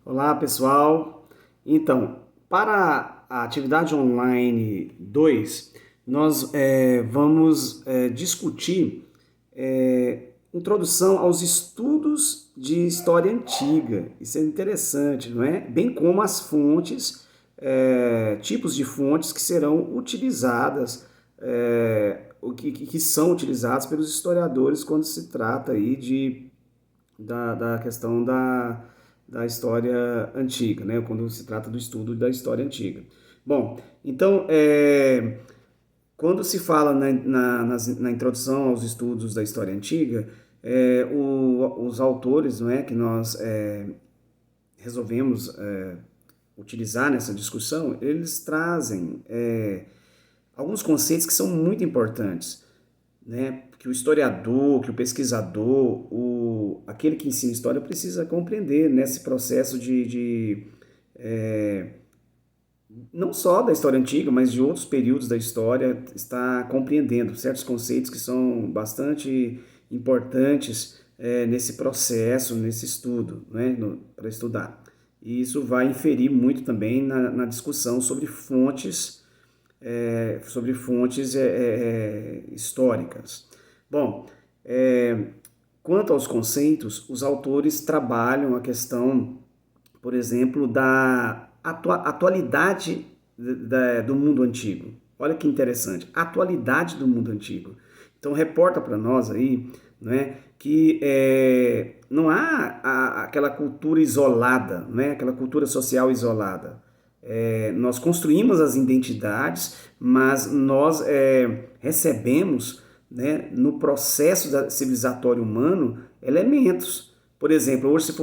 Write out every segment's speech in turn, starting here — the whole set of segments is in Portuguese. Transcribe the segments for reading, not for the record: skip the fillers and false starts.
Olá, pessoal. Então, para a atividade online 2, nós vamos discutir introdução aos estudos de história antiga. Isso é interessante, não é? Bem como as fontes, tipos de fontes que serão utilizadas, que são utilizados pelos historiadores quando se trata aí da questão da história antiga, né? Quando se trata do estudo da história antiga. Bom, então, quando se fala na introdução aos estudos da história antiga, os autores, não é, que nós resolvemos utilizar nessa discussão, eles trazem alguns conceitos que são muito importantes, né? Que o historiador, que o pesquisador, aquele que ensina história precisa compreender nesse processo não só da história antiga, mas de outros períodos da história, está compreendendo certos conceitos que são bastante importantes nesse processo, nesse estudo, né? Para estudar. E isso vai inferir muito também na discussão sobre fontes históricas. Bom, quanto aos conceitos, os autores trabalham a questão, por exemplo, da atualidade do mundo antigo. Olha que interessante, atualidade do mundo antigo. Então, reporta para nós aí, né, que não há aquela cultura isolada, né, aquela cultura social isolada. Nós construímos as identidades, mas nós recebemos, né, no processo civilizatório humano elementos. Por exemplo, hoje se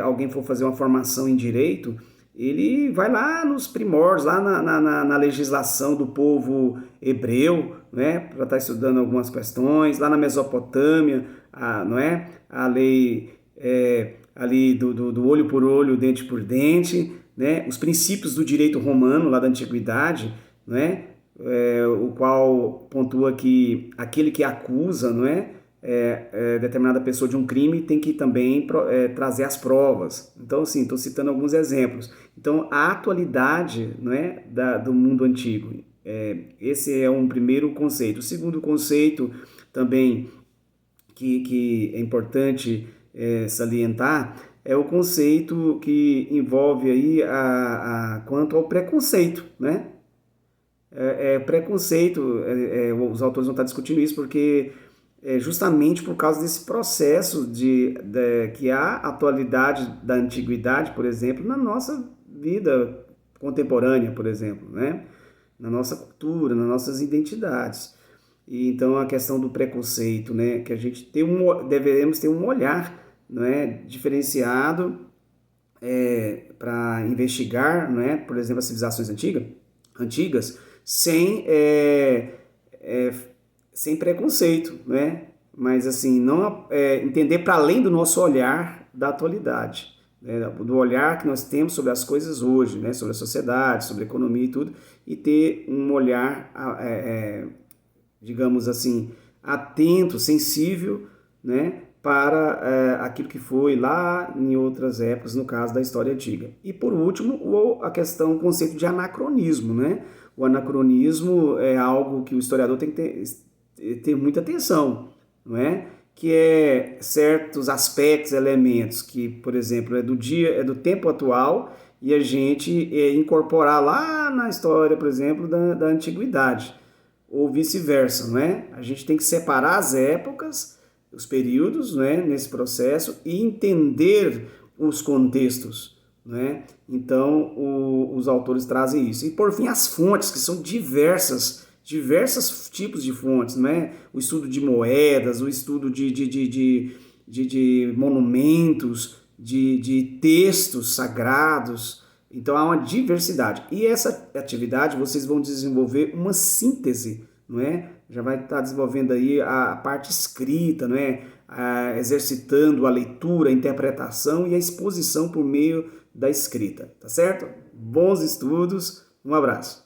alguém for fazer uma formação em direito, ele vai lá nos primórdios, lá na legislação do povo hebreu, né, para estar estudando algumas questões, lá na Mesopotâmia, não é? A lei ali do olho por olho, dente por dente, né? Os princípios do direito romano lá da antiguidade, né? O qual pontua que aquele que acusa, não é? Determinada pessoa de um crime tem que também trazer as provas. Então, assim, estou citando alguns exemplos. Então, a atualidade, não é, do mundo antigo. Esse é um primeiro conceito. O segundo conceito também que é importante salientar é o conceito que envolve aí quanto ao preconceito, né? Preconceito, os autores vão estar discutindo isso porque justamente por causa desse processo que há atualidade da antiguidade, por exemplo, na nossa vida contemporânea, por exemplo, né? Na nossa cultura, nas nossas identidades. E então a questão do preconceito, né? Que a gente devemos ter um olhar, né, diferenciado para investigar, né, por exemplo, as civilizações antigas sem, sem preconceito, né? Mas assim, não entender para além do nosso olhar da atualidade, né? Do olhar que nós temos sobre as coisas hoje, né? Sobre a sociedade, sobre a economia e tudo, e ter um olhar, digamos assim, atento, sensível, né? Para aquilo que foi lá em outras épocas, no caso da história antiga. E por último, o conceito de anacronismo, né? O anacronismo é algo que o historiador tem que ter muita atenção, não é? Que é certos aspectos, elementos que, por exemplo, é do tempo atual e a gente incorporar lá na história, por exemplo, da antiguidade, ou vice-versa, não é? A gente tem que separar as épocas, os períodos, né, nesse processo e entender os contextos, né? Então, os autores trazem isso. E por fim, as fontes, que são diversos tipos de fontes, né? O estudo de moedas, o estudo de monumentos, de textos sagrados. Então, há uma diversidade. E essa atividade, vocês vão desenvolver uma síntese, não é? Já vai estar desenvolvendo aí a parte escrita, não é? Exercitando a leitura, a interpretação e a exposição por meio da escrita, tá certo? Bons estudos, um abraço.